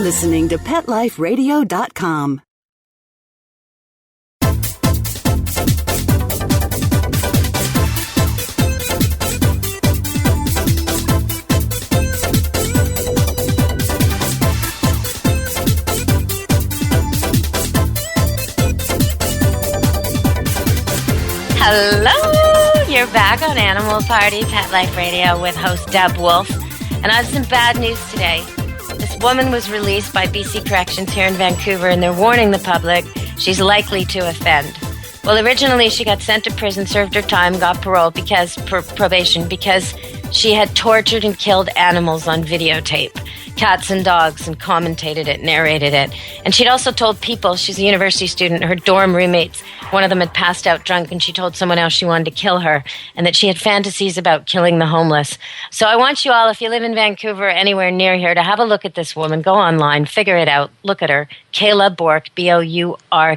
listening to PetLifeRadio.com. Hello! You're back on Animal Party Pet Life Radio with host Deb Wolf. And I have some bad news today. This woman was released by BC Corrections here in Vancouver, and they're warning the public she's likely to offend. Well, originally she got sent to prison, served her time, got probation because she had tortured and killed animals on videotape, cats and dogs, and commentated it, narrated it. And she'd also told people, she's a university student, her dorm roommates, one of them had passed out drunk, and she told someone else she wanted to kill her, and that she had fantasies about killing the homeless. So I want you all, if you live in Vancouver or anywhere near here, to have a look at this woman. Go online, figure it out, look at her. Kayla Bourque, Bourque.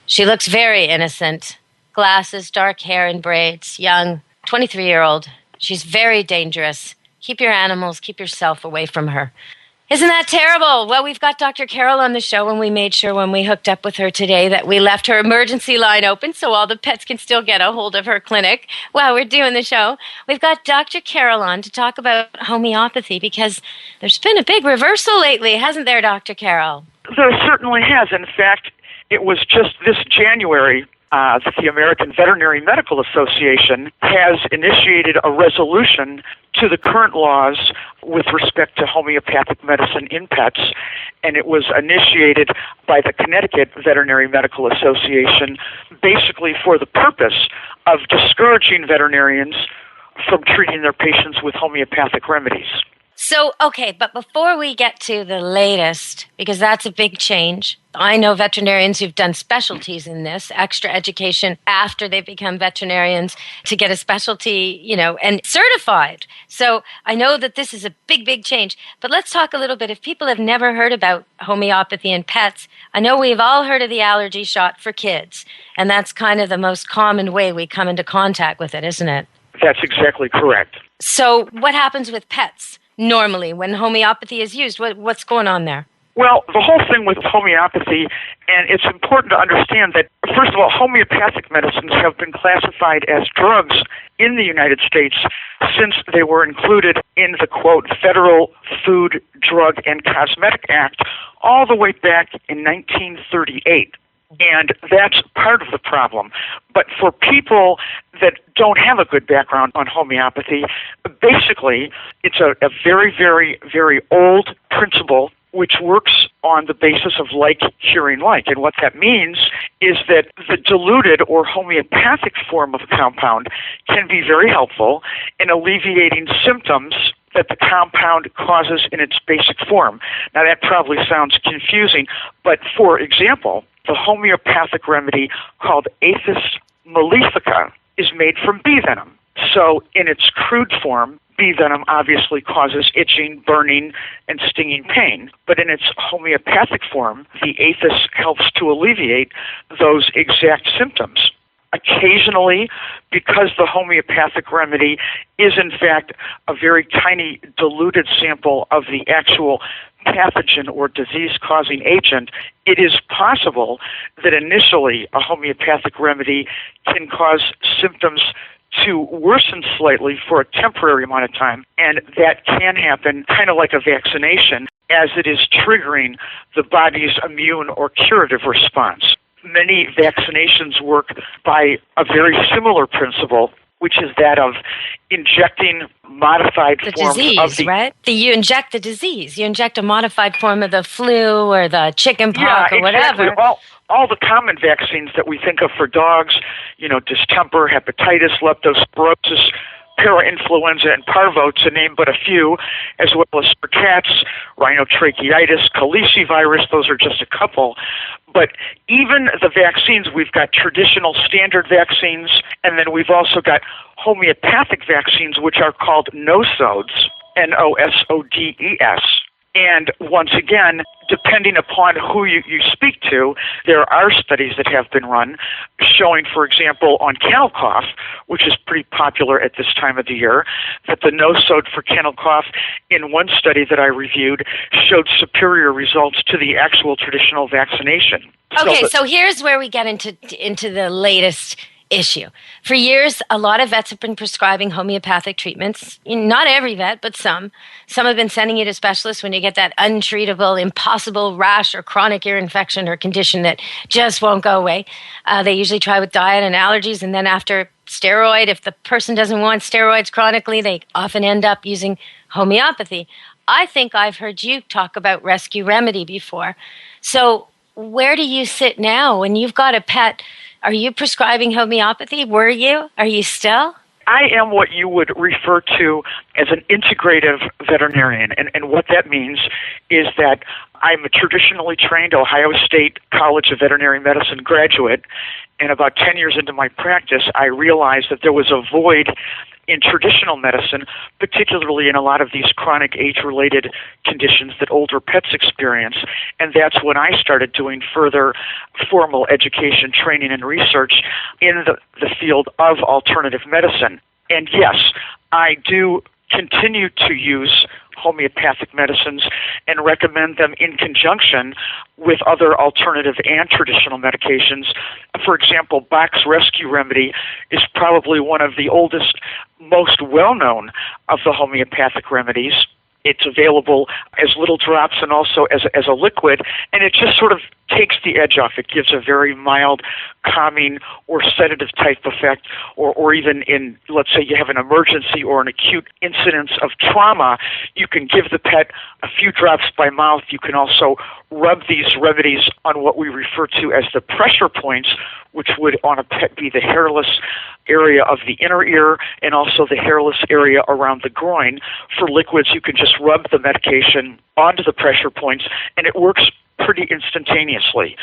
She looks very innocent. Glasses, dark hair and braids, young, 23-year-old. She's very dangerous. Keep your animals, keep yourself away from her. Isn't that terrible? Well, we've got Dr. Carol on the show, and we made sure when we hooked up with her today that we left her emergency line open so all the pets can still get a hold of her clinic while we're doing the show. We've got Dr. Carol on to talk about homeopathy because there's been a big reversal lately, hasn't there, Dr. Carol? There certainly has. In fact, it was just this January that the American Veterinary Medical Association has initiated a resolution to the current laws with respect to homeopathic medicine in pets, and it was initiated by the Connecticut Veterinary Medical Association basically for the purpose of discouraging veterinarians from treating their patients with homeopathic remedies. So, okay, but before we get to the latest, because that's a big change, I know veterinarians who've done specialties in this, extra education after they become veterinarians to get a specialty, and certified. So I know that this is a big, big change. But let's talk a little bit. If people have never heard about homeopathy in pets, I know we've all heard of the allergy shot for kids, and that's kind of the most common way we come into contact with it, isn't it? That's exactly correct. So what happens with pets? Normally, when homeopathy is used, what's going on there? Well, the whole thing with homeopathy, and it's important to understand that, first of all, homeopathic medicines have been classified as drugs in the United States since they were included in the, quote, Federal Food, Drug, and Cosmetic Act all the way back in 1938. And that's part of the problem. But for people that don't have a good background on homeopathy, basically it's a very, very, very old principle which works on the basis of like curing like. And what that means is that the diluted or homeopathic form of a compound can be very helpful in alleviating symptoms that the compound causes in its basic form. Now that probably sounds confusing, but for example, the homeopathic remedy called Apis mellifica is made from bee venom. So in its crude form, bee venom obviously causes itching, burning, and stinging pain. But in its homeopathic form, the Apis helps to alleviate those exact symptoms. Occasionally, because the homeopathic remedy is in fact a very tiny diluted sample of the actual pathogen or disease-causing agent, it is possible that initially a homeopathic remedy can cause symptoms to worsen slightly for a temporary amount of time, and that can happen kind of like a vaccination as it is triggering the body's immune or curative response. Many vaccinations work by a very similar principle, which is that of injecting modified forms of the... right? You inject the disease. You inject a modified form of the flu or the chicken pox or whatever. Exactly. All the common vaccines that we think of for dogs, distemper, hepatitis, leptospirosis, parainfluenza, and parvo, to name but a few, as well as for cats, rhinotracheitis, calicivirus, those are just a couple. But even the vaccines, we've got traditional standard vaccines, and then we've also got homeopathic vaccines, which are called nosodes, Nosodes. And once again, depending upon who you speak to, there are studies that have been run showing, for example, on kennel cough, which is pretty popular at this time of the year, that the no-sode for kennel cough in one study that I reviewed showed superior results to the actual traditional vaccination. Okay, so here's where we get into the latest issue. For years, a lot of vets have been prescribing homeopathic treatments. Not every vet, but some. Some have been sending you to specialists when you get that untreatable, impossible rash or chronic ear infection or condition that just won't go away. They usually try with diet and allergies, and then after steroid, if the person doesn't want steroids chronically, they often end up using homeopathy. I think I've heard you talk about rescue remedy before. So where do you sit now when you've got a pet? Are you prescribing homeopathy? Were you? Are you still? I am what you would refer to as an integrative veterinarian. And what that means is that I'm a traditionally trained Ohio State College of Veterinary Medicine graduate. And about 10 years into my practice, I realized that there was a void in traditional medicine, particularly in a lot of these chronic age-related conditions that older pets experience. And that's when I started doing further formal education, training, and research in the field of alternative medicine. And yes, I do continue to use homeopathic medicines and recommend them in conjunction with other alternative and traditional medications. For example, Bach's Rescue Remedy is probably one of the oldest, most well-known of the homeopathic remedies. It's available as little drops and also as a liquid, and it just sort of takes the edge off. It gives a very mild, calming or sedative type effect, or even in, let's say you have an emergency or an acute incidence of trauma, you can give the pet a few drops by mouth. You can also rub these remedies on what we refer to as the pressure points, which would on a pet be the hairless area of the inner ear and also the hairless area around the groin. For liquids, you can just rub the medication onto the pressure points, and it works pretty instantaneously.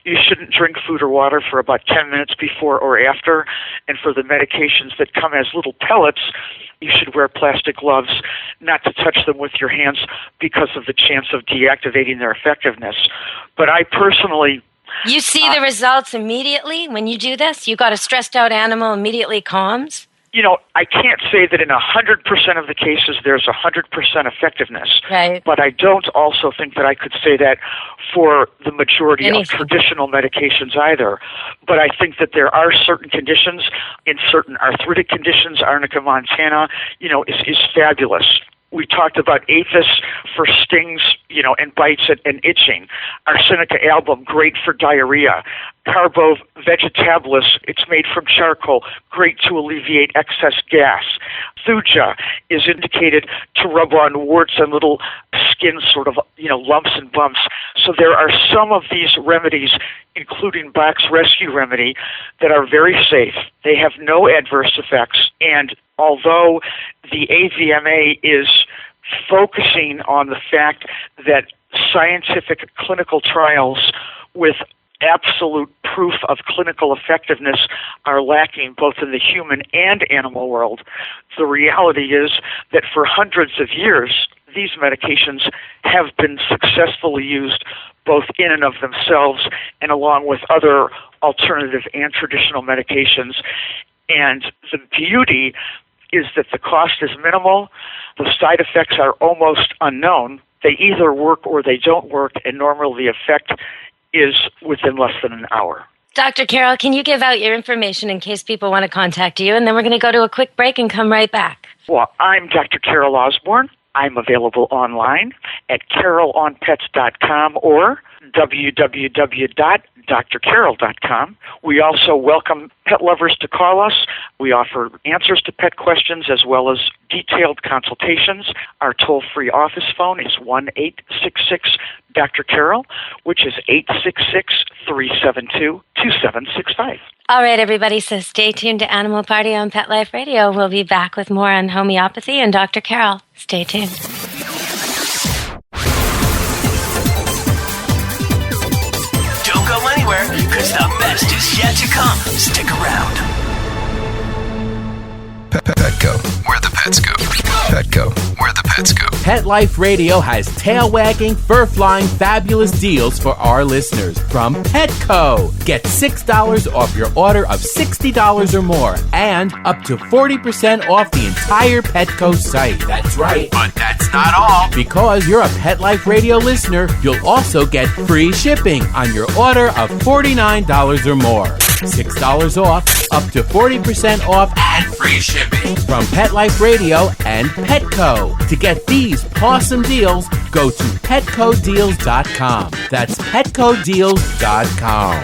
You shouldn't drink food or water for about 10 minutes before or after, and for the medications that come as little pellets, you should wear plastic gloves, not to touch them with your hands because of the chance of deactivating their effectiveness. But I personally... You see the results immediately when you do this? You got a stressed out animal immediately calms? You know, I can't say that in 100% of the cases there's 100% effectiveness, right. But I don't also think that I could say that for the majority of traditional medications either. But I think that there are certain conditions, in certain arthritic conditions, Arnica montana, is fabulous. We talked about Aphis for stings, and bites and itching. Arsenica album, great for diarrhea. Carbo vegetabilis, it's made from charcoal, great to alleviate excess gas. Thuja is indicated to rub on warts and little skin sort of, lumps and bumps. So there are some of these remedies, including Bach's Rescue Remedy, that are very safe. They have no adverse effects. And although the AVMA is focusing on the fact that scientific clinical trials with absolute proof of clinical effectiveness are lacking both in the human and animal world, the reality is that for hundreds of years, these medications have been successfully used both in and of themselves and along with other alternative and traditional medications. And the beauty is that the cost is minimal, the side effects are almost unknown, they either work or they don't work, and normally the effect is within less than an hour. Dr. Carroll, can you give out your information in case people want to contact you? And then we're going to go to a quick break and come right back. Well, I'm Dr. Carroll Osbourne. I'm available online at carolonpets.com or www.drcarroll.com. We also welcome pet lovers to call us. We offer answers to pet questions as well as detailed consultations. Our toll-free office phone is 1-866-Dr. which is 866-372-2765. All right, everybody, so stay tuned to Animal Party on Pet Life Radio. We'll be back with more on homeopathy and Dr. Carroll. Stay tuned. Don't go anywhere, because the best is yet to come. Stick around. Petco, where the pets go. Petco, where the pets go. Pet Life Radio has tail-wagging, fur-flying, fabulous deals for our listeners from Petco. Get $6 off your order of $60 or more and up to 40% off the entire Petco site. That's right, but that's not all. Because you're a Pet Life Radio listener, you'll also get free shipping on your order of $49 or more. $6 off, up to 40% off, and free shipping from Pet Life Radio and Petco. To get these awesome deals, go to petcodeals.com. That's petcodeals.com.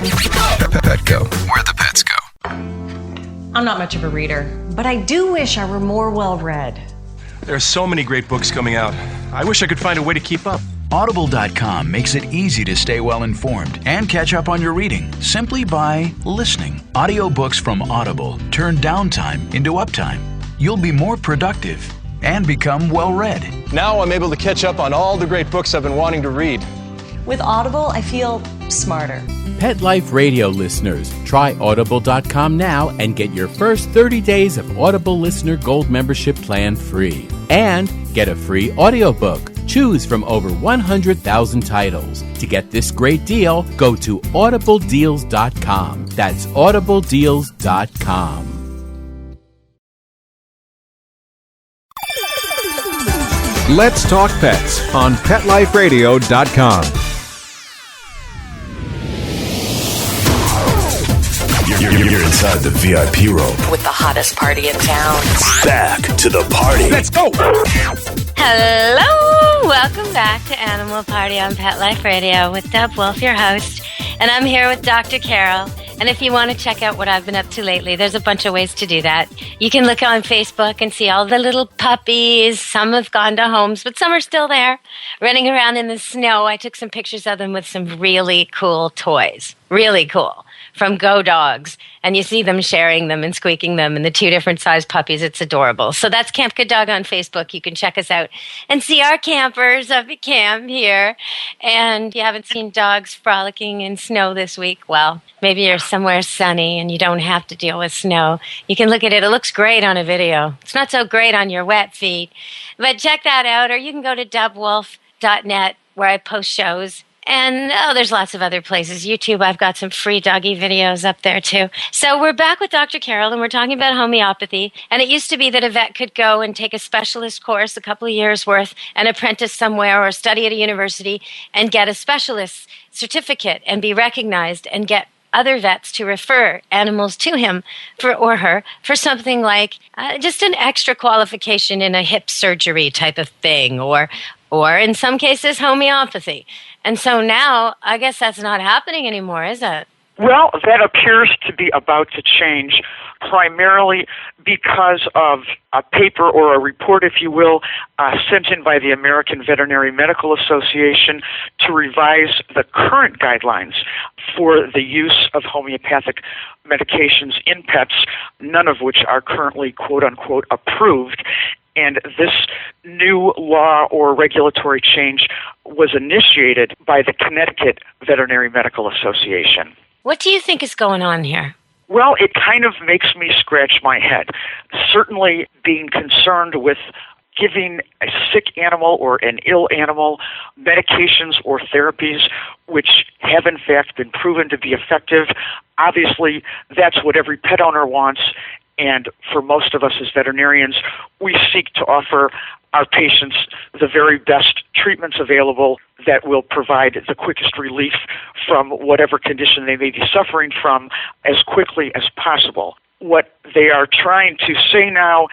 Petco, where the pets go. I'm not much of a reader, but I do wish I were more well-read. There are so many great books coming out. I wish I could find a way to keep up. Audible.com makes it easy to stay well informed and catch up on your reading simply by listening. Audiobooks from Audible turn downtime into uptime. You'll be more productive and become well read. Now I'm able to catch up on all the great books I've been wanting to read. With Audible, I feel smarter. Pet Life Radio listeners, try Audible.com now and get your first 30 days of Audible Listener Gold membership plan free. And get a free audiobook. Choose from over 100,000 titles. To get this great deal, go to audibledeals.com. That's audibledeals.com. Let's Talk Pets on PetLifeRadio.com. You're inside the VIP room with the hottest party in town. Back to the party. Let's go! Hello! Welcome back to Animal Party on Pet Life Radio with Deb Wolf, your host. And I'm here with Dr. Carol. And if you want to check out what I've been up to lately, there's a bunch of ways to do that. You can look on Facebook and see all the little puppies. Some have gone to homes, but some are still there, running around in the snow. I took some pictures of them with some really cool toys. Really cool. From Go Dogs, and you see them sharing them and squeaking them, and the two different size puppies. It's adorable. So that's Camp Good Dog on Facebook. You can check us out and see our campers up at camp here. And if you haven't seen dogs frolicking in snow this week, well, maybe you're somewhere sunny and you don't have to deal with snow. You can look at it. It looks great on a video. It's not so great on your wet feet. But check that out, or you can go to debwolf.net where I post shows. And, there's lots of other places. YouTube, I've got some free doggy videos up there, too. So we're back with Dr. Carol, and we're talking about homeopathy. And it used to be that a vet could go and take a specialist course, a couple of years' worth, and apprentice somewhere or study at a university and get a specialist certificate and be recognized and get other vets to refer animals to him or her for something like just an extra qualification in a hip surgery type of thing, or in some cases, homeopathy. And so now, I guess that's not happening anymore, is it? Well, that appears to be about to change, primarily because of a paper or a report, if you will, sent in by the American Veterinary Medical Association to revise the current guidelines for the use of homeopathic medications in pets, none of which are currently, quote-unquote, approved. And this new law or regulatory change was initiated by the Connecticut Veterinary Medical Association. What do you think is going on here? Well, it kind of makes me scratch my head. Certainly being concerned with giving a sick animal or an ill animal medications or therapies which have in fact been proven to be effective. Obviously, that's what every pet owner wants. And for most of us as veterinarians, we seek to offer our patients the very best treatments available that will provide the quickest relief from whatever condition they may be suffering from as quickly as possible. What they are trying to say now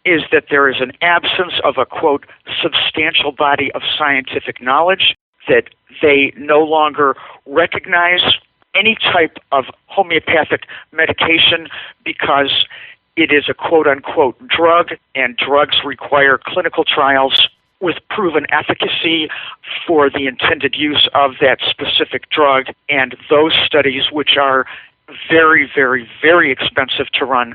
is that there is an absence of a, quote, substantial body of scientific knowledge, that they no longer recognize any type of homeopathic medication because it is a quote-unquote drug, and drugs require clinical trials with proven efficacy for the intended use of that specific drug, and those studies, which are very, very, very expensive to run,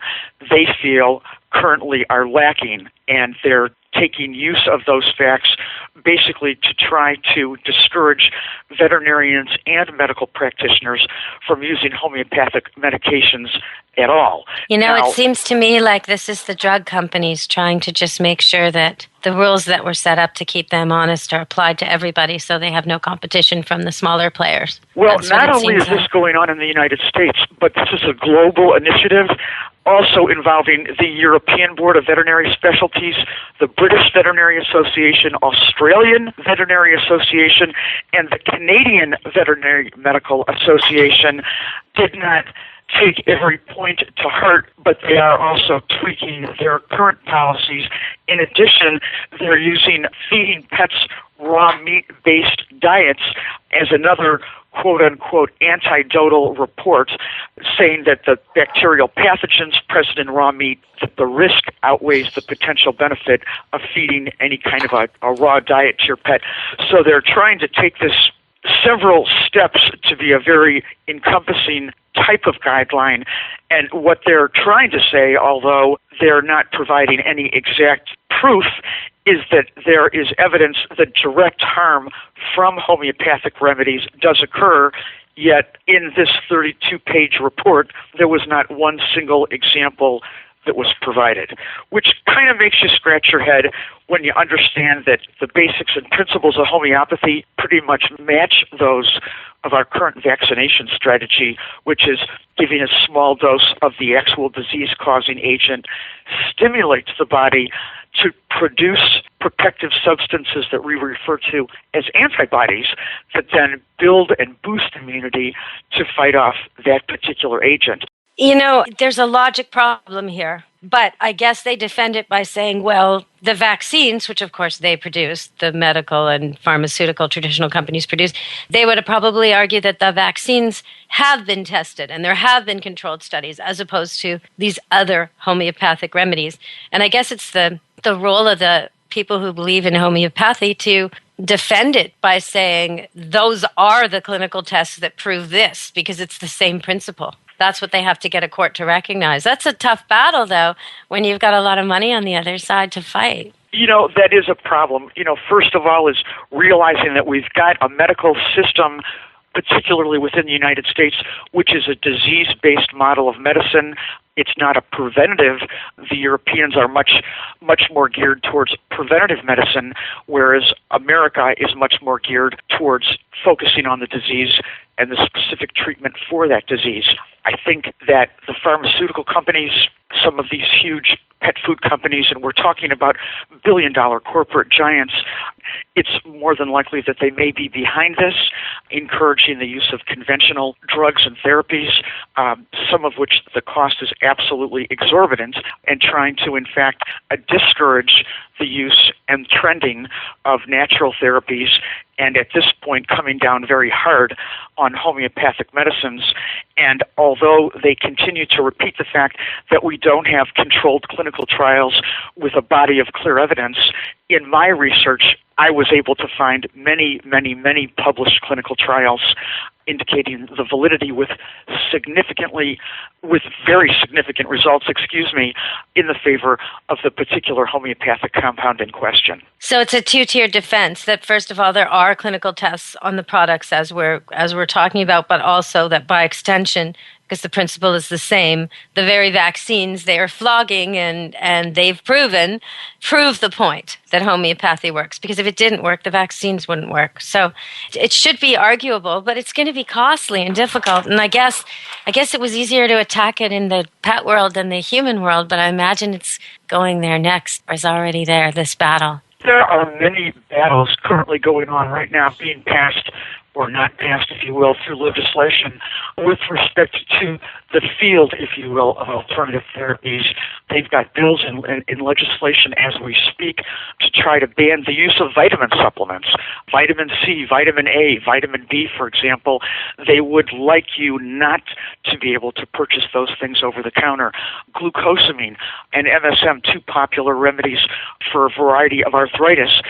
they feel currently are lacking, and they're taking use of those facts basically to try to discourage veterinarians and medical practitioners from using homeopathic medications at all. It seems to me like this is the drug companies trying to just make sure that the rules that were set up to keep them honest are applied to everybody so they have no competition from the smaller players. Well, not only is this going on in the United States, but this is a global initiative also involving the European Board of Veterinary Specialties, the British Veterinary Association, Australian Veterinary Association, and the Canadian Veterinary Medical Association did not take every point to heart, but they are also tweaking their current policies. In addition, they're using feeding pets raw meat-based diets as another quote-unquote antidotal report, saying that the bacterial pathogens present in raw meat, that the risk outweighs the potential benefit of feeding any kind of a raw diet to your pet. So they're trying to take this several steps to be a very encompassing type of guideline. And what they're trying to say, although they're not providing any exact proof, is that there is evidence that direct harm from homeopathic remedies does occur, yet in this 32-page report, there was not one single example that was provided, which kind of makes you scratch your head when you understand that the basics and principles of homeopathy pretty much match those of our current vaccination strategy, which is giving a small dose of the actual disease-causing agent, stimulates the body to produce protective substances that we refer to as antibodies that then build and boost immunity to fight off that particular agent. There's a logic problem here, but I guess they defend it by saying, well, the vaccines, which of course they produce, the medical and pharmaceutical traditional companies produce, they would probably argue that the vaccines have been tested and there have been controlled studies as opposed to these other homeopathic remedies. And I guess it's the role of the people who believe in homeopathy to defend it by saying those are the clinical tests that prove this because it's the same principle. That's what they have to get a court to recognize. That's a tough battle, though, when you've got a lot of money on the other side to fight. That is a problem. First of all is realizing that we've got a medical system, particularly within the United States, which is a disease-based model of medicine. It's not a preventative. The Europeans are much more geared towards preventative medicine, whereas America is much more geared towards focusing on the disease and the specific treatment for that disease. I think that the pharmaceutical companies, some of these huge pet food companies, and we're talking about billion-dollar corporate giants, it's more than likely that they may be behind this, encouraging the use of conventional drugs and therapies, some of which the cost is absolutely exorbitant, and trying to, in fact, discourage the use and trending of natural therapies, and at this point coming down very hard on homeopathic medicines. And although they continue to repeat the fact that we don't have controlled clinical trials with a body of clear evidence, in my research, I was able to find many published clinical trials indicating the validity with very significant results, in the favor of the particular homeopathic compound in question. So it's a two-tier defense that, first of all, there are clinical tests on the products as we're talking about, but also that by extension, because the principle is the same, the very vaccines they are flogging and they've prove the point that homeopathy works. Because if it didn't work, the vaccines wouldn't work. So it should be arguable, but it's going to be costly and difficult. And I guess it was easier to attack it in the pet world than the human world, but I imagine it's going there next, or is already there, this battle. There are many battles currently going on right now, being passed or not passed, if you will, through legislation with respect to the field, if you will, of alternative therapies. They've got bills in legislation as we speak to try to ban the use of vitamin supplements, vitamin C, vitamin A, vitamin B, for example. They would like you not to be able to purchase those things over the counter. Glucosamine and MSM, two popular remedies for a variety of arthritis.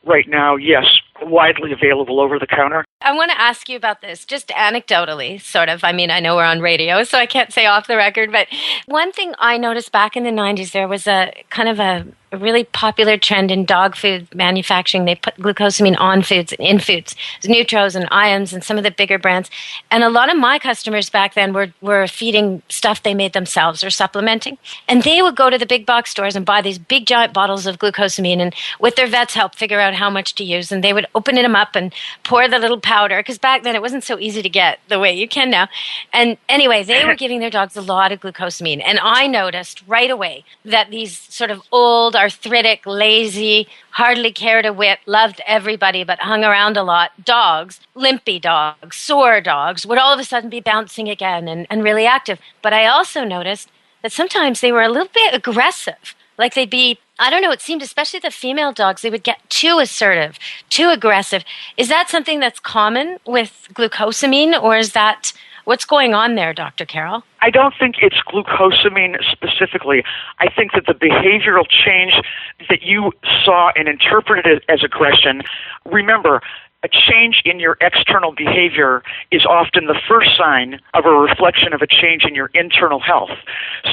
Right now, yes, widely available over the counter. I want to ask you about this, just anecdotally, sort of. I mean, I know we're on radio, so I can't say off the record, but one thing I noticed back in the 90s, there was a kind of a a really popular trend in dog food manufacturing. They put glucosamine on foods and in foods. There's Nutros and Iams and some of the bigger brands. And a lot of my customers back then were feeding stuff they made themselves or supplementing. And they would go to the big box stores and buy these big giant bottles of glucosamine and with their vet's help figure out how much to use. And they would open them up and pour the little powder, because back then it wasn't so easy to get the way you can now. And anyway, they were giving their dogs a lot of glucosamine. And I noticed right away that these sort of old, arthritic, lazy, hardly cared a whit, loved everybody but hung around a lot dogs, limpy dogs, sore dogs, would all of a sudden be bouncing again and really active. But I also noticed that sometimes they were a little bit aggressive. Like they'd be, I don't know, it seemed, especially the female dogs, they would get too assertive, too aggressive. Is that something that's common with glucosamine, or is that what's going on there, Dr. Carroll? I don't think it's glucosamine specifically. I think that the behavioral change that you saw and interpreted as aggression, remember, a change in your external behavior is often the first sign of a reflection of a change in your internal health.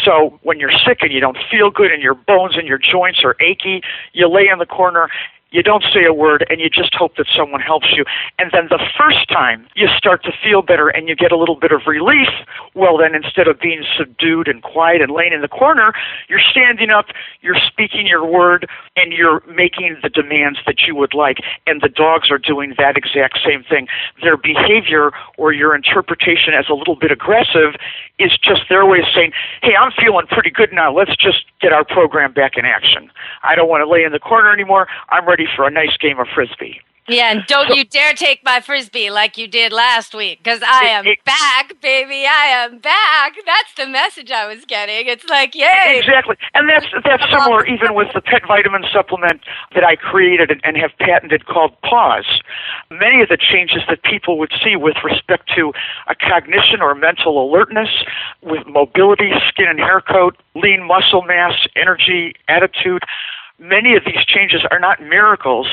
So when you're sick and you don't feel good and your bones and your joints are achy, you lay in the corner, you don't say a word, and you just hope that someone helps you. And then the first time you start to feel better and you get a little bit of relief, well, then instead of being subdued and quiet and laying in the corner, you're standing up, you're speaking your word, and you're making the demands that you would like. And the dogs are doing that exact same thing. Their behavior or your interpretation as a little bit aggressive is just their way of saying, hey, I'm feeling pretty good now. Let's just get our program back in action. I don't want to lay in the corner anymore. I'm ready for a nice game of Frisbee. Yeah, and don't you dare take my Frisbee like you did last week, because I am back, baby. I am back. That's the message I was getting. It's like, yay. Exactly. And that's similar even with the pet vitamin supplement that I created and have patented called Pause. Many of the changes that people would see with respect to a cognition or mental alertness, with mobility, skin and hair coat, lean muscle mass, energy, attitude, many of these changes are not miracles.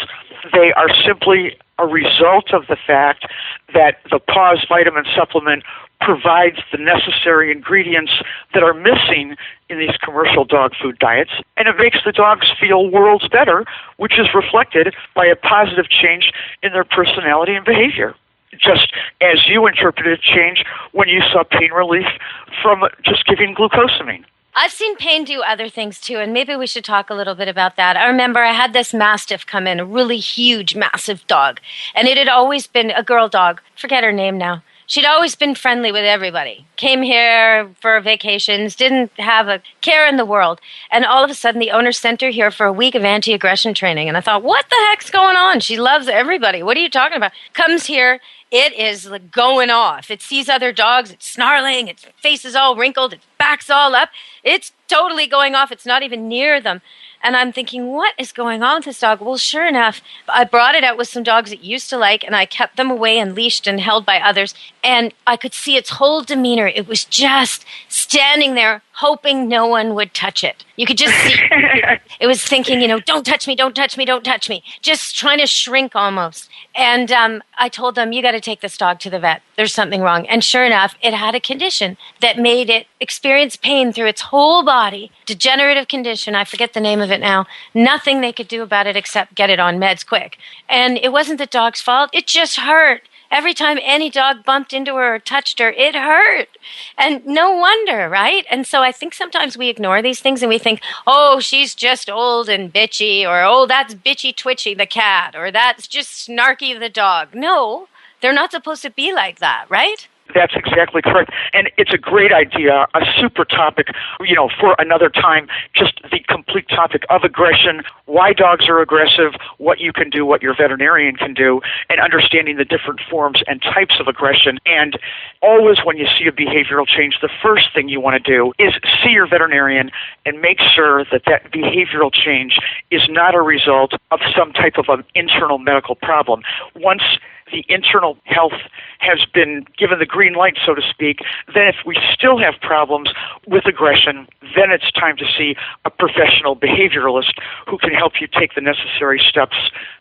They are simply a result of the fact that the Pause vitamin supplement provides the necessary ingredients that are missing in these commercial dog food diets, and it makes the dogs feel worlds better, which is reflected by a positive change in their personality and behavior. Just as you interpreted change when you saw pain relief from just giving glucosamine. I've seen pain do other things too, and maybe we should talk a little bit about that. I remember I had this Mastiff come in, a really huge, massive dog, and it had always been a girl dog. Forget her name now. She'd always been friendly with everybody. Came here for vacations, didn't have a care in the world. And all of a sudden, the owner sent her here for a week of anti-aggression training. And I thought, what the heck's going on? She loves everybody. What are you talking about? Comes here. It is like going off. It sees other dogs. It's snarling. Its face is all wrinkled. Its back's all up. It's totally going off. It's not even near them. And I'm thinking, what is going on with this dog? Well, sure enough, I brought it out with some dogs it used to like, and I kept them away and leashed and held by others. And I could see its whole demeanor. It was just standing there, hoping no one would touch it. You could just see it was thinking, don't touch me, don't touch me, don't touch me. Just trying to shrink almost. And I told them, you got to take this dog to the vet. There's something wrong. And sure enough, it had a condition that made it experience pain through its whole body. Degenerative condition. I forget the name of it now. Nothing they could do about it except get it on meds quick. And it wasn't the dog's fault. It just hurt. Every time any dog bumped into her or touched her, it hurt. And no wonder, right? And so I think sometimes we ignore these things and we think, oh, she's just old and bitchy, or oh, that's bitchy twitchy, the cat, or that's just snarky, the dog. No, they're not supposed to be like that, right? That's exactly correct. And it's a great idea, a super topic, for another time, just the complete topic of aggression, why dogs are aggressive, what you can do, what your veterinarian can do, and understanding the different forms and types of aggression. And always when you see a behavioral change, the first thing you want to do is see your veterinarian and make sure that that behavioral change is not a result of some type of an internal medical problem. Once the internal health has been given the green light, so to speak, then if we still have problems with aggression, then it's time to see a professional behavioralist who can help you take the necessary steps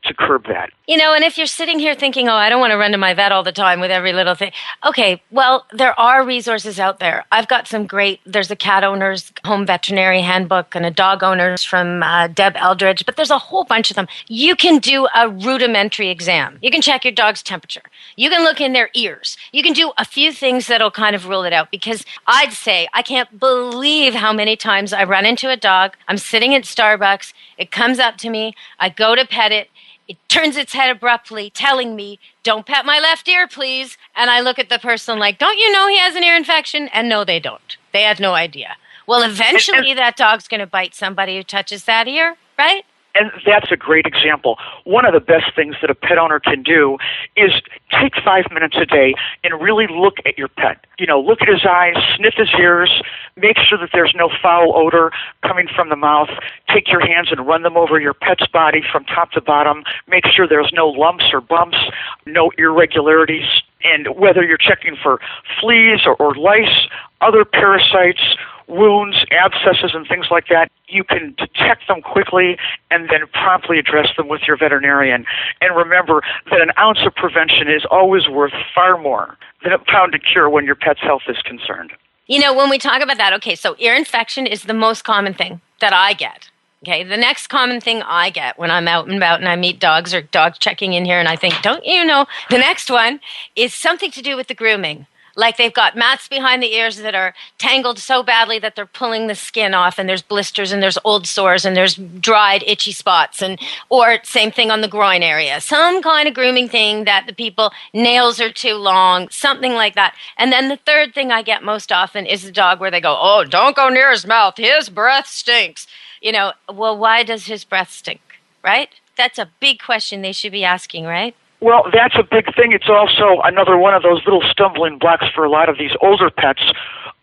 to curb that. You know, and if you're sitting here thinking, oh, I don't want to run to my vet all the time with every little thing. Okay, well, there are resources out there. I've got some there's a cat owner's home veterinary handbook and a dog owner's from Deb Eldridge, but there's a whole bunch of them. You can do a rudimentary exam. You can check your dog's temperature. You can look in their ears. You can do a few things that'll kind of rule it out, because I'd say I can't believe how many times I run into a dog. I'm sitting at Starbucks. It comes up to me. I go to pet it. It turns its head abruptly, telling me, don't pet my left ear, please. And I look at the person like, don't you know he has an ear infection? And no, they don't. They had no idea. Well, eventually that dog's going to bite somebody who touches that ear, right? And that's a great example. One of the best things that a pet owner can do is take 5 minutes a day and really look at your pet. You know, look at his eyes, sniff his ears, make sure that there's no foul odor coming from the mouth. Take your hands and run them over your pet's body from top to bottom. Make sure there's no lumps or bumps, no irregularities. And whether you're checking for fleas or lice, other parasites, wounds, abscesses, and things like that, you can detect them quickly and then promptly address them with your veterinarian. And remember that an ounce of prevention is always worth far more than a pound of cure when your pet's health is concerned. You know, when we talk about that, okay, so ear infection is the most common thing that I get. Okay, the next common thing I get when I'm out and about and I meet dogs or dogs checking in here and I think, don't you know, the next one is something to do with the grooming. Like they've got mats behind the ears that are tangled so badly that they're pulling the skin off, and there's blisters and there's old sores and there's dried itchy spots, or same thing on the groin area. Some kind of grooming thing that the people, nails are too long, something like that. And then the third thing I get most often is the dog where they go, oh, don't go near his mouth. His breath stinks. You know, well, why does his breath stink, right? That's a big question they should be asking, right? Well, that's a big thing. It's also another one of those little stumbling blocks for a lot of these older pets,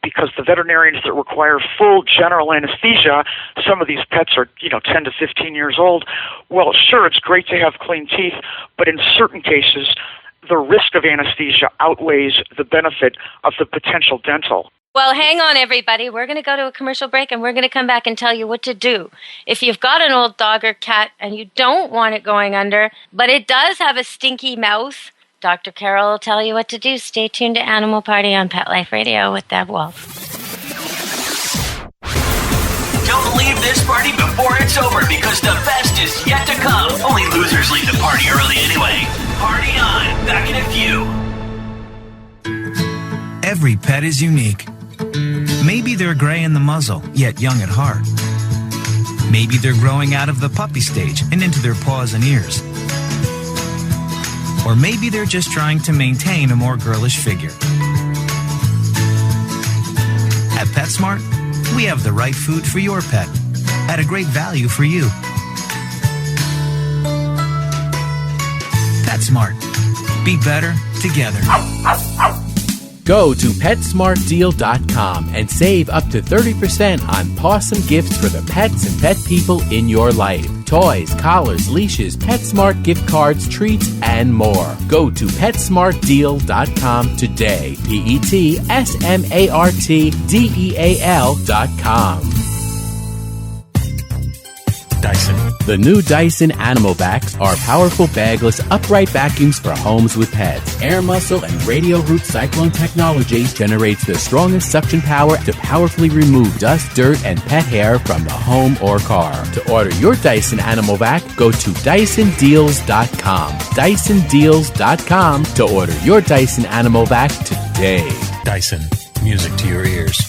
because the veterinarians that require full general anesthesia, some of these pets are, 10 to 15 years old. Well, sure, it's great to have clean teeth, but in certain cases, the risk of anesthesia outweighs the benefit of the potential dental. Well, hang on, everybody. We're going to go to a commercial break, and we're going to come back and tell you what to do. If you've got an old dog or cat and you don't want it going under, but it does have a stinky mouth, Dr. Carol will tell you what to do. Stay tuned to Animal Party on Pet Life Radio with Deb Wolf. Don't leave this party before it's over, because the best is yet to come. Only losers leave the party early anyway. Party on. Back in a few. Every pet is unique. Maybe they're gray in the muzzle, yet young at heart. Maybe they're growing out of the puppy stage and into their paws and ears. Or maybe they're just trying to maintain a more girlish figure. At PetSmart, we have the right food for your pet at a great value for you. PetSmart. Be better together. Go to PetSmartDeal.com and save up to 30% on awesome gifts for the pets and pet people in your life. Toys, collars, leashes, PetSmart gift cards, treats, and more. Go to PetSmartDeal.com today. PetSmartDeal.com. Dyson. The new Dyson Animal Vacs are powerful bagless upright vacuums for homes with pets. Air muscle and radio root cyclone technology generates the strongest suction power to powerfully remove dust, dirt, and pet hair from the home or car. To order your Dyson Animal Vac, go to DysonDeals.com. DysonDeals.com to order your Dyson Animal Vac today. Dyson. Music to your ears.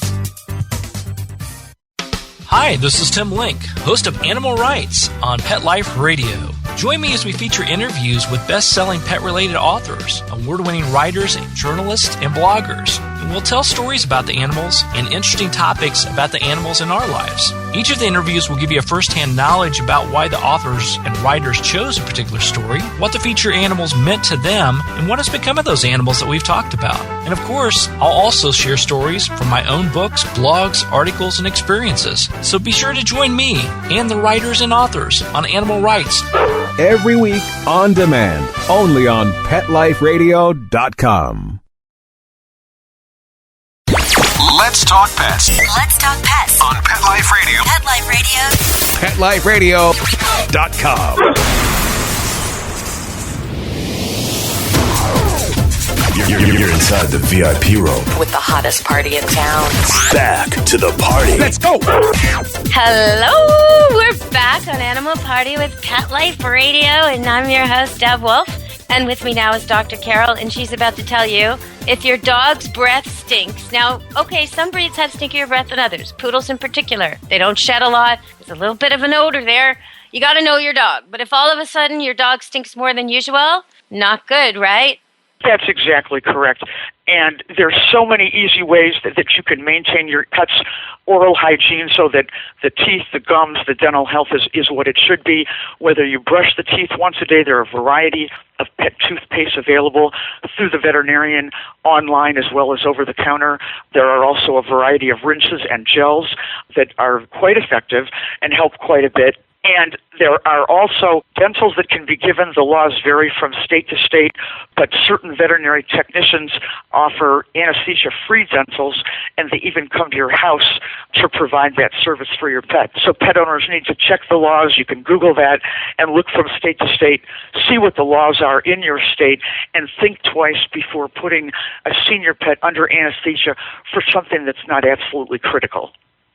Hi, this is Tim Link, host of Animal Rights on Pet Life Radio. Join me as we feature interviews with best-selling pet-related authors, award-winning writers, journalists, and bloggers. And we'll tell stories about the animals and interesting topics about the animals in our lives. Each of the interviews will give you a first-hand knowledge about why the authors and writers chose a particular story, what the featured animals meant to them, and what has become of those animals that we've talked about. And of course, I'll also share stories from my own books, blogs, articles, and experiences. So be sure to join me and the writers and authors on Animal Rights. every week on demand, only on PetLifeRadio.com. Let's talk pets. Let's talk pets On Pet Life Radio. Pet Life Radio. PetLifeRadio.com. You're inside the VIP room. With the hottest party in town. Back to the party. Let's go. Hello, we're back on Animal Party with Pet Life Radio, and I'm your host, Deb Wolf. And with me now is Dr. Carol, and she's about to tell you if your dog's breath stinks. Now, okay, some breeds have stinkier breath than others, poodles in particular. They don't shed a lot. There's a little bit of an odor there. You got to know your dog. But if all of a sudden your dog stinks more than usual, not good, right? That's exactly correct. And there's so many easy ways that you can maintain your pet's oral hygiene so that the teeth, the gums, the dental health is what it should be. Whether you brush the teeth once a day, there are a variety of pet toothpaste available through the veterinarian, online, as well as over the counter. There are also a variety of rinses and gels that are quite effective and help quite a bit. And there are also dentals that can be given. The laws vary from state to state, but certain veterinary technicians offer anesthesia-free dentals, and they even come to your house to provide that service for your pet. So pet owners need to check the laws. You can Google that and look from state to state, see what the laws are in your state, and think twice before putting a senior pet under anesthesia for something that's not absolutely critical.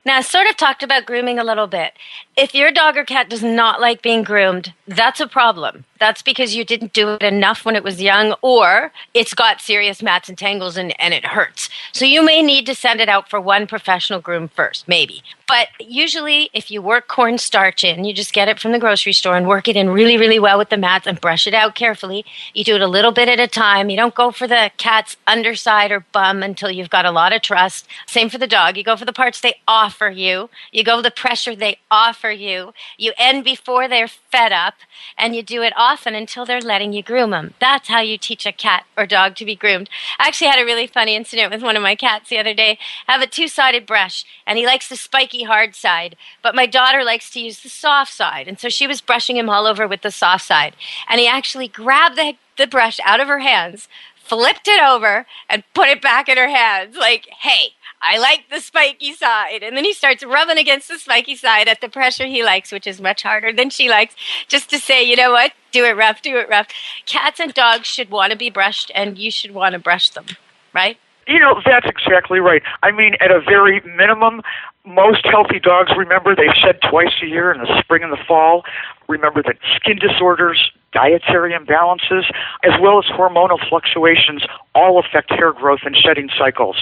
Now, I sort of talked about grooming a little bit. If your dog or cat does not like being groomed, that's a problem. That's because you didn't do it enough when it was young, or it's got serious mats and tangles and it hurts. So you may need to send it out for one professional groom first, maybe. But usually, if you work cornstarch in, you just get it from the grocery store and work it in really, really well with the mats and brush it out carefully. You do it a little bit at a time. You don't go for the cat's underside or bum until you've got a lot of trust. Same for the dog. You go for the parts they offer you. You go the pressure they offer you. You end before they're fed up, and you do it often until they're letting you groom them. That's how you teach a cat or dog to be groomed. I actually had a really funny incident with one of my cats the other day. I have a two-sided brush, and he likes the spiky hard side, but my daughter likes to use the soft side, and so she was brushing him all over with the soft side, and he actually grabbed the brush out of her hands, flipped it over, and put it back in her hands like, hey, I like the spiky side. And then he starts rubbing against the spiky side at the pressure he likes, which is much harder than she likes, just to say, you know what, do it rough, do it rough. Cats and dogs should want to be brushed, and you should want to brush them, right? You know, that's exactly right. I mean, at a very minimum, most healthy dogs, remember, they shed twice a year in the spring and the fall. Remember that skin disorders, dietary imbalances, as well as hormonal fluctuations all affect hair growth and shedding cycles.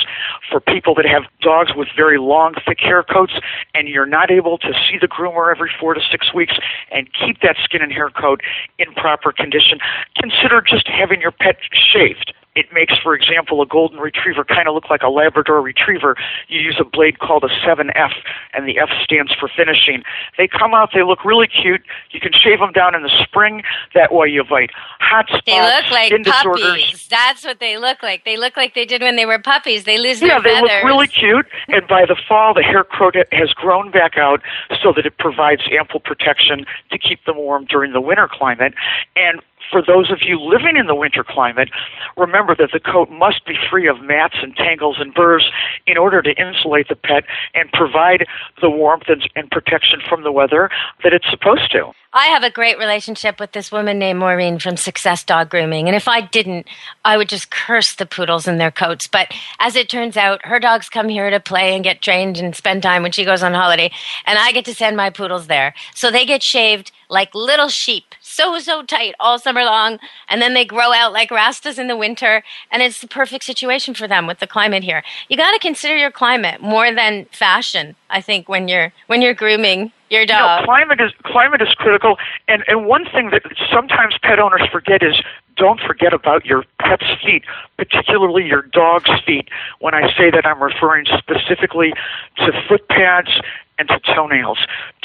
For people that have dogs with very long, thick hair coats, and you're not able to see the groomer every 4 to 6 weeks and keep that skin and hair coat in proper condition, consider just having your pet shaved. It makes, for example, a golden retriever kind of look like a Labrador retriever. You use a blade called a 7F, and the F stands for finishing. They come out, they look really cute. You can shave them down in the spring. That way you avoid hot spots, they look like skin puppies. disorders. That's what they look like. They look like they did when they were puppies. They lose their feathers. Yeah, they look really cute, and by the fall, the hair coat has grown back out so that it provides ample protection to keep them warm during the winter climate. And for those of you living in the winter climate, remember that the coat must be free of mats and tangles and burrs in order to insulate the pet and provide the warmth and protection from the weather that it's supposed to. I have a great relationship with this woman named Maureen from Success Dog Grooming, and if I didn't, I would just curse the poodles in their coats. But as it turns out, her dogs come here to play and get trained and spend time when she goes on holiday, and I get to send my poodles there. So they get shaved like little sheep, so tight all summer long, and then they grow out like Rastas in the winter, and it's the perfect situation for them with the climate here. You got to consider your climate more than fashion, I think, when you're grooming your dog. You know, climate is critical, and one thing that sometimes pet owners forget is don't forget about your pet's feet, particularly your dog's feet. When I say that, I'm referring specifically to foot pads and to toenails.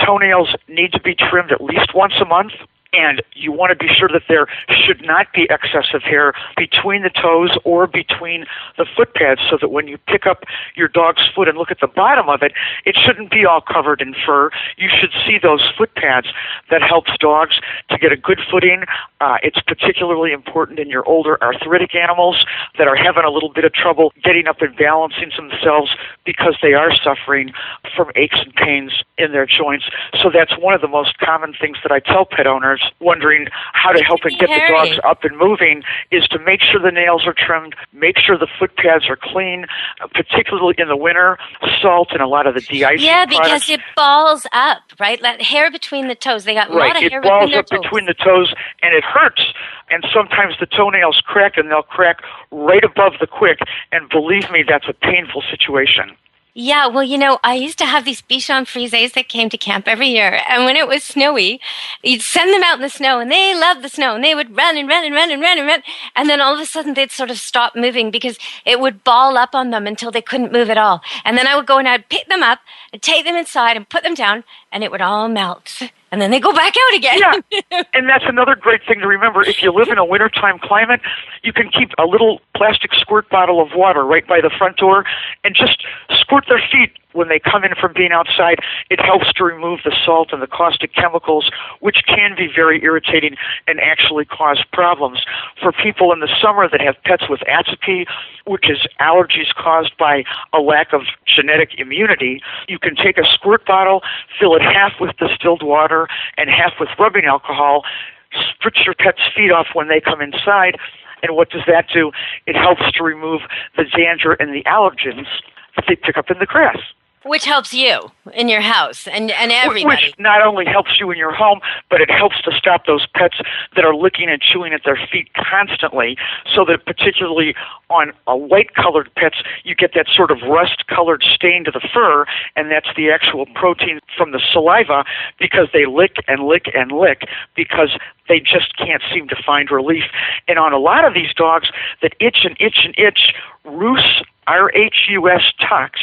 Toenails need to be trimmed at least once a month, And you want to be sure that there should not be excessive hair between the toes or between the foot pads, so that when you pick up your dog's foot and look at the bottom of it, it shouldn't be all covered in fur. You should see those foot pads. That helps dogs to get a good footing. It's particularly important in your older arthritic animals that are having a little bit of trouble getting up and balancing themselves because they are suffering from aches and pains in their joints. So that's one of the most common things that I tell pet owners wondering how to help and get the dogs up and moving is to make sure the nails are trimmed, make sure the foot pads are clean, particularly in the winter, salt and a lot of the de-icing products. Because it balls up, right? That hair between the toes. They got a lot of hair between their toes. It balls up between the toes, and it hurts. And sometimes the toenails crack, and they'll crack right above the quick. And believe me, that's a painful situation. Yeah, well, you know, I used to have these Bichon Frises that came to camp every year. And when it was snowy, you'd send them out in the snow, and they loved the snow, and they would run and run and run and run and run. And then all of a sudden, they'd sort of stop moving because it would ball up on them until they couldn't move at all. And then I would go and I'd pick them up and take them inside and put them down, and it would all melt. And then they go back out again. Yeah, and that's another great thing to remember. If you live in a wintertime climate, you can keep a little plastic squirt bottle of water right by the front door and just squirt their feet when they come in from being outside. It helps to remove the salt and the caustic chemicals, which can be very irritating and actually cause problems. For people in the summer that have pets with atopy, which is allergies caused by a lack of genetic immunity, you can take a squirt bottle, fill it half with distilled water and half with rubbing alcohol, spritz your pet's feet off when they come inside, and what does that do? It helps to remove the dander and the allergens that they pick up in the grass. Which helps you in your house and everybody. Which not only helps you in your home, but it helps to stop those pets that are licking and chewing at their feet constantly, so that particularly on white-colored pets, you get that sort of rust-colored stain to the fur, and that's the actual protein from the saliva, because they lick and lick and lick because they just can't seem to find relief. And on a lot of these dogs that itch and itch and itch, Rhus, R-H-U-S, tox,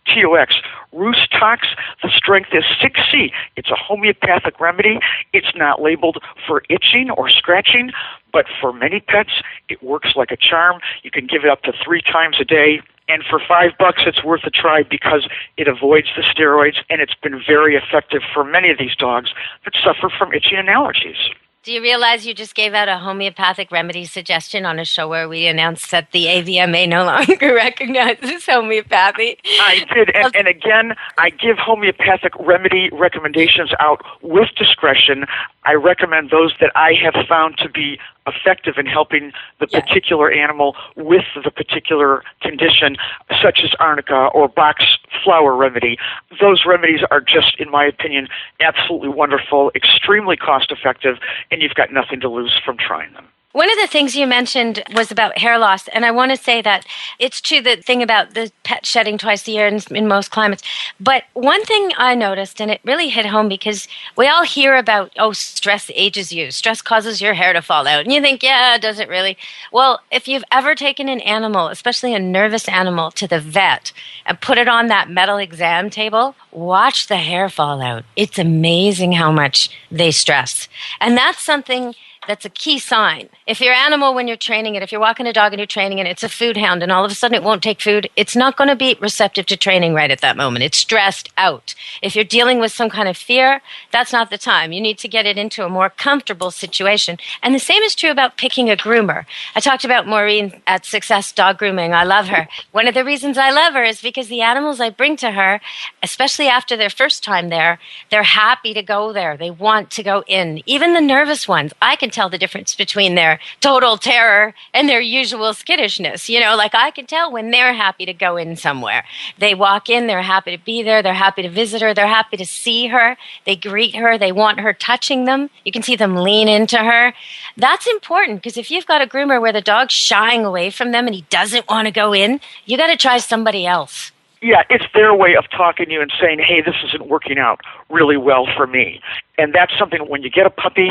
T-O-X. Rhus tox, the strength is 6C. It's a homeopathic remedy. It's not labeled for itching or scratching, but for many pets, it works like a charm. You can give it up to 3 times a day. And for $5, it's worth a try because it avoids the steroids, and it's been very effective for many of these dogs that suffer from itching and allergies. Do you realize you just gave out a homeopathic remedy suggestion on a show where we announced that the AVMA no longer recognizes homeopathy? I did, and again, I give homeopathic remedy recommendations out with discretion. I recommend those that I have found to be effective in helping the particular animal with the particular condition, such as arnica or Bach's flower remedy. Those remedies are just, in my opinion, absolutely wonderful, extremely cost-effective, and you've got nothing to lose from trying them. One of the things you mentioned was about hair loss, and I want to say that it's true, the thing about the pet shedding twice a year in most climates. But one thing I noticed, and it really hit home because we all hear about, stress ages you. Stress causes your hair to fall out. And you think, yeah, does it really? Well, if you've ever taken an animal, especially a nervous animal, to the vet and put it on that metal exam table, watch the hair fall out. It's amazing how much they stress. And that's something that's a key sign. If your animal, when you're training it, if you're walking a dog and you're training it, it's a food hound and all of a sudden it won't take food, it's not going to be receptive to training right at that moment. It's stressed out. If you're dealing with some kind of fear, that's not the time. You need to get it into a more comfortable situation. And the same is true about picking a groomer. I talked about Maureen at Success Dog Grooming. I love her. One of the reasons I love her is because the animals I bring to her, especially after their first time there, they're happy to go there. They want to go in. Even the nervous ones, I can tell the difference between their total terror and their usual skittishness. You know, like I can tell when they're happy to go in somewhere. They walk in, they're happy to be there, they're happy to visit her, they're happy to see her, they greet her, they want her touching them. You can see them lean into her. That's important because if you've got a groomer where the dog's shying away from them and he doesn't want to go in, you got to try somebody else. Yeah, it's their way of talking to you and saying, hey, this isn't working out really well for me. And that's something when you get a puppy,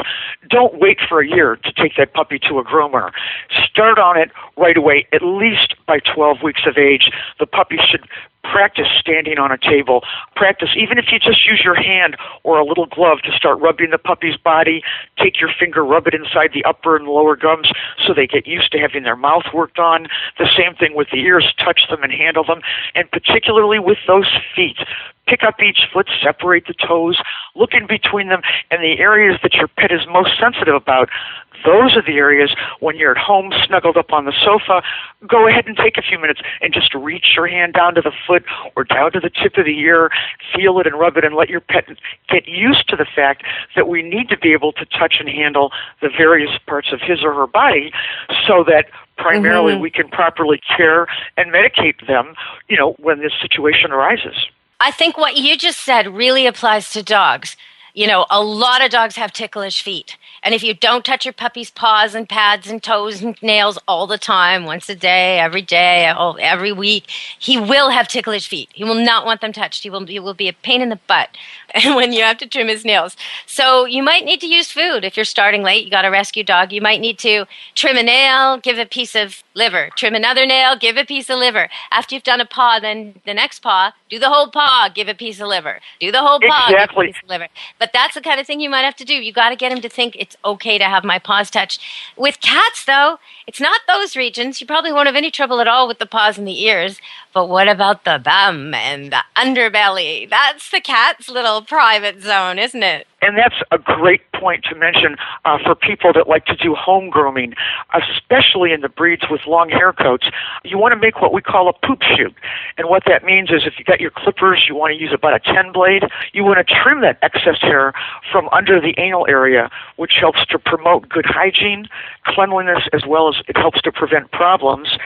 don't wait for a year to take that puppy to a groomer. Start on it right away, at least by 12 weeks of age. The puppy should Practice standing on a table. Practice, even if you just use your hand or a little glove to start rubbing the puppy's body, take your finger, rub it inside the upper and lower gums so they get used to having their mouth worked on. The same thing with the ears, touch them and handle them, and particularly with those feet. Pick up each foot, separate the toes, look in between them, and the areas that your pet is most sensitive about, those are the areas when you're at home snuggled up on the sofa, go ahead and take a few minutes and just reach your hand down to the foot or down to the tip of the ear, feel it and rub it and let your pet get used to the fact that we need to be able to touch and handle the various parts of his or her body so that primarily we can properly care and medicate them, when this situation arises. I think what you just said really applies to dogs. A lot of dogs have ticklish feet. And if you don't touch your puppy's paws and pads and toes and nails all the time, once a day, every week, he will have ticklish feet. He will not want them touched. He will be a pain in the butt when you have to trim his nails. So you might need to use food. If you're starting late, you got a rescue dog, you might need to trim a nail, give a piece of liver. Trim another nail, give a piece of liver. After you've done a paw, then the next paw, do the whole paw, give a piece of liver. Do the whole paw, exactly. Give a piece of liver. But that's the kind of thing you might have to do. You got to get him to think it's okay to have my paws touched. With cats, though, it's not those regions. You probably won't have any trouble at all with the paws and the ears. But what about the bum and the underbelly? That's the cat's little private zone, isn't it? And that's a great point to mention for people that like to do home grooming, especially in the breeds with long hair coats. You want to make what we call a poop chute. And what that means is if you got your clippers, you want to use about a 10 blade. You want to trim that excess hair from under the anal area, which helps to promote good hygiene, cleanliness, as well as it helps to prevent problems.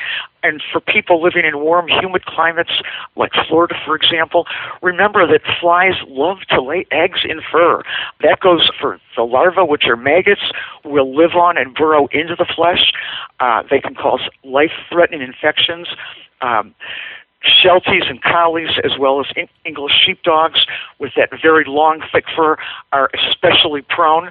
And for people living in warm, humid climates like Florida, for example, remember that flies love to lay eggs in fur. That goes for the larvae, which are maggots, will live on and burrow into the flesh. They can cause life-threatening infections. Shelties and collies, as well as English sheepdogs with that very long, thick fur, are especially prone.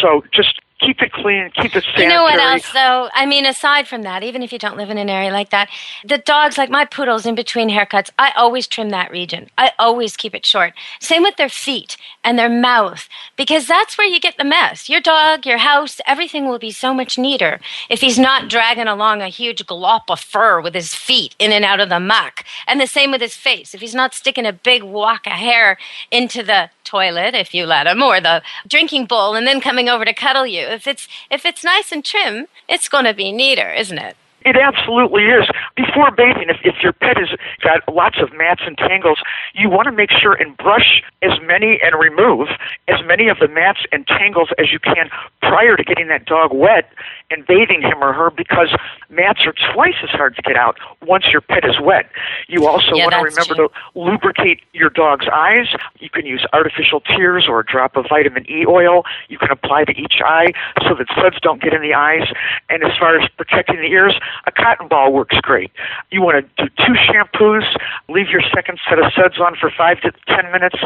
So just keep it clean, keep it sanitary. You know what else, though? I mean, aside from that, even if you don't live in an area like that, the dogs, like my poodles in between haircuts, I always trim that region. I always keep it short. Same with their feet and their mouth, because that's where you get the mess. Your dog, your house, everything will be so much neater if he's not dragging along a huge glop of fur with his feet in and out of the muck. And the same with his face. If he's not sticking a big whack of hair into the toilet, if you let him, or the drinking bowl, and then coming over to cuddle you. If it's nice and trim, it's going to be neater, isn't it? It absolutely is. Before bathing, if your pet has got lots of mats and tangles, you want to make sure and brush as many and remove as many of the mats and tangles as you can prior to getting that dog wet and bathing him or her, because mats are twice as hard to get out once your pet is wet. You also want to remember to lubricate your dog's eyes. You can use artificial tears or a drop of vitamin E oil. You can apply to each eye so that suds don't get in the eyes. And as far as protecting the ears, a cotton ball works great. You want to do 2 shampoos, leave your second set of suds on for 5 to 10 minutes.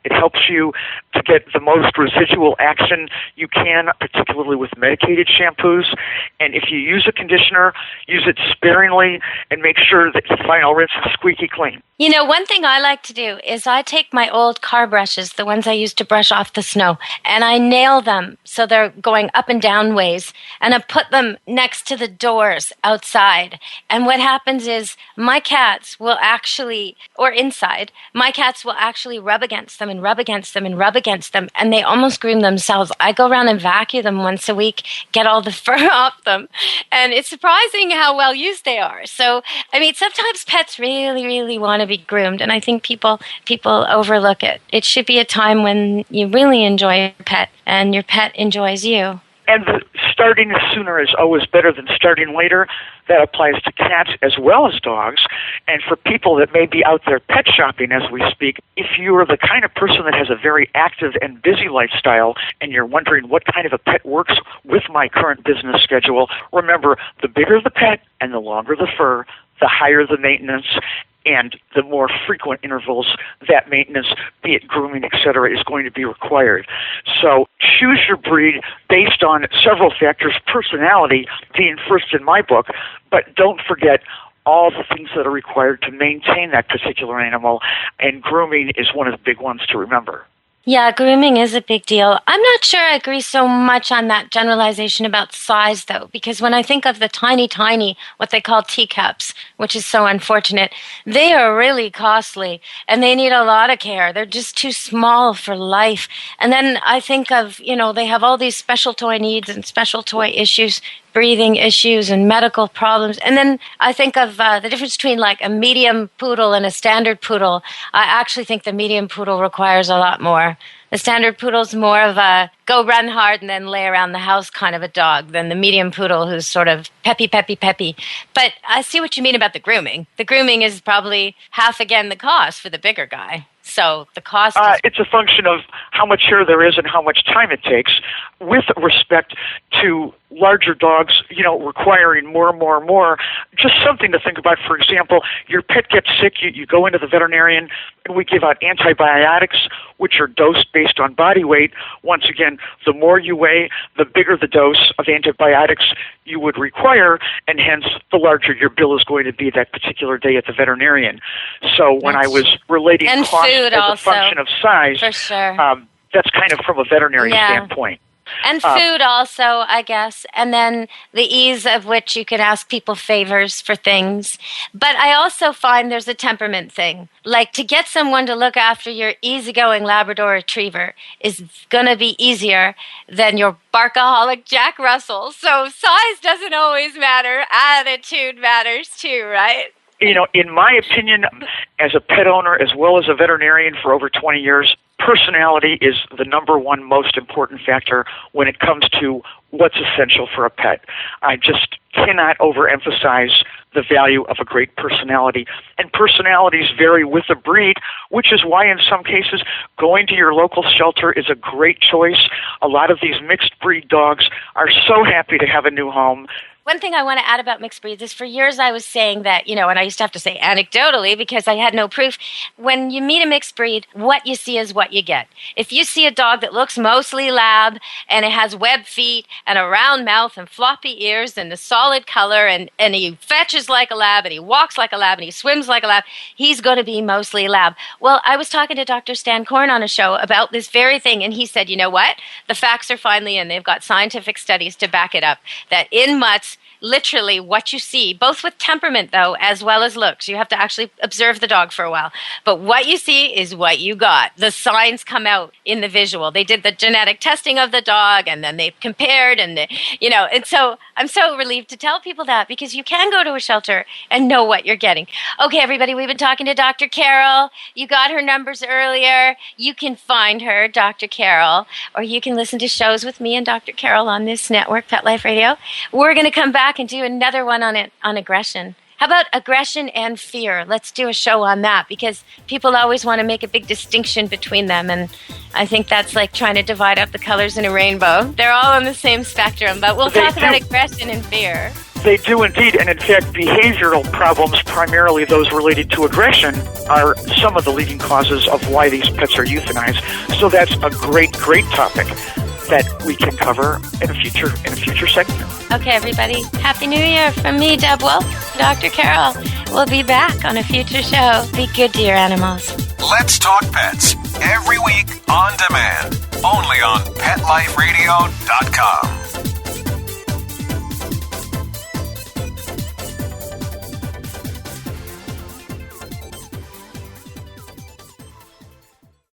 It helps you to get the most residual action you can, particularly with medicated shampoos. And if you use a conditioner, use it sparingly and make sure that the final rinse is squeaky clean. You know, one thing I like to do is I take my old car brushes, the ones I used to brush off the snow, and I nail them so they're going up and down ways, and I put them next to the doors outside. And what happens is my cats will actually, or inside, my cats will actually rub against them and rub against them and rub against them, and they almost groom themselves. I go around and vacuum them once a week, get all the fur off them, and it's surprising how well used they are. So, I mean, sometimes pets really, really want to be groomed, and I think people overlook it. It should be a time when you really enjoy your pet and your pet enjoys you. And starting sooner is always better than starting later. That applies to cats as well as dogs. And for people that may be out there pet shopping as we speak, if you are the kind of person that has a very active and busy lifestyle and you're wondering what kind of a pet works with my current business schedule, remember, the bigger the pet and the longer the fur, the higher the maintenance, and the more frequent intervals that maintenance, be it grooming, etc., is going to be required. So choose your breed based on several factors, personality being first in my book, but don't forget all the things that are required to maintain that particular animal, and grooming is one of the big ones to remember. Yeah, grooming is a big deal. I'm not sure I agree so much on that generalization about size, though, because when I think of the tiny, what they call teacups, which is so unfortunate, they are really costly, and they need a lot of care. They're just too small for life. And then I think of, they have all these special toy needs and special toy issues, breathing issues and medical problems. And then I think of the difference between like a medium poodle and a standard poodle. I actually think the medium poodle requires a lot more. The standard poodle's more of a go run hard and then lay around the house kind of a dog than the medium poodle who's sort of peppy. But I see what you mean about the grooming. The grooming is probably half again the cost for the bigger guy. So the cost is... It's a function of how much hair there is and how much time it takes with respect to larger dogs, requiring more. Just something to think about. For example, your pet gets sick, you go into the veterinarian, and we give out antibiotics, which are dosed based on body weight. Once again, the more you weigh, the bigger the dose of antibiotics you would require, and hence the larger your bill is going to be that particular day at the veterinarian. So when I was relating cost as a function of size, for sure. That's kind of from a veterinary standpoint. And food also, I guess, and then the ease of which you can ask people favors for things. But I also find there's a temperament thing. Like, to get someone to look after your easygoing Labrador Retriever is going to be easier than your barkaholic Jack Russell. So size doesn't always matter. Attitude matters too, right? In my opinion, as a pet owner as well as a veterinarian for over 20 years, personality is the number one most important factor when it comes to what's essential for a pet. I just cannot overemphasize the value of a great personality. And personalities vary with the breed, which is why in some cases going to your local shelter is a great choice. A lot of these mixed breed dogs are so happy to have a new home. One thing I want to add about mixed breeds is for years I was saying that, and I used to have to say anecdotally because I had no proof. When you meet a mixed breed, what you see is what you get. If you see a dog that looks mostly lab and it has webbed feet and a round mouth and floppy ears and a solid color and he fetches like a lab and he walks like a lab and he swims like a lab, he's going to be mostly lab. Well, I was talking to Dr. Stan Korn on a show about this very thing, and he said, you know what? The facts are finally in. They've got scientific studies to back it up, that in mutts, literally what you see, both with temperament, though, as well as looks. You have to actually observe the dog for a while. But what you see is what you got. The signs come out in the visual. They did the genetic testing of the dog, and then they compared, and and so I'm so relieved to tell people that, because you can go to a shelter and know what you're getting. Okay, everybody, we've been talking to Dr. Carol. You got her numbers earlier. You can find her, Dr. Carol, or you can listen to shows with me and Dr. Carol on this network, Pet Life Radio. We're going to come back and do another one on aggression. How about aggression and fear? Let's do a show on that, because people always want to make a big distinction between them, and I think that's like trying to divide up the colors in a rainbow. They're all on the same spectrum, but we'll talk about aggression and fear. They do indeed, and in fact, behavioral problems, primarily those related to aggression, are some of the leading causes of why these pets are euthanized. So that's a great topic that we can cover in a future segment. Okay, everybody. Happy New Year from me, Deb Wolf, Dr. Carol. We'll be back on a future show. Be good to your animals. Let's Talk Pets, every week on demand, only on PetLifeRadio.com.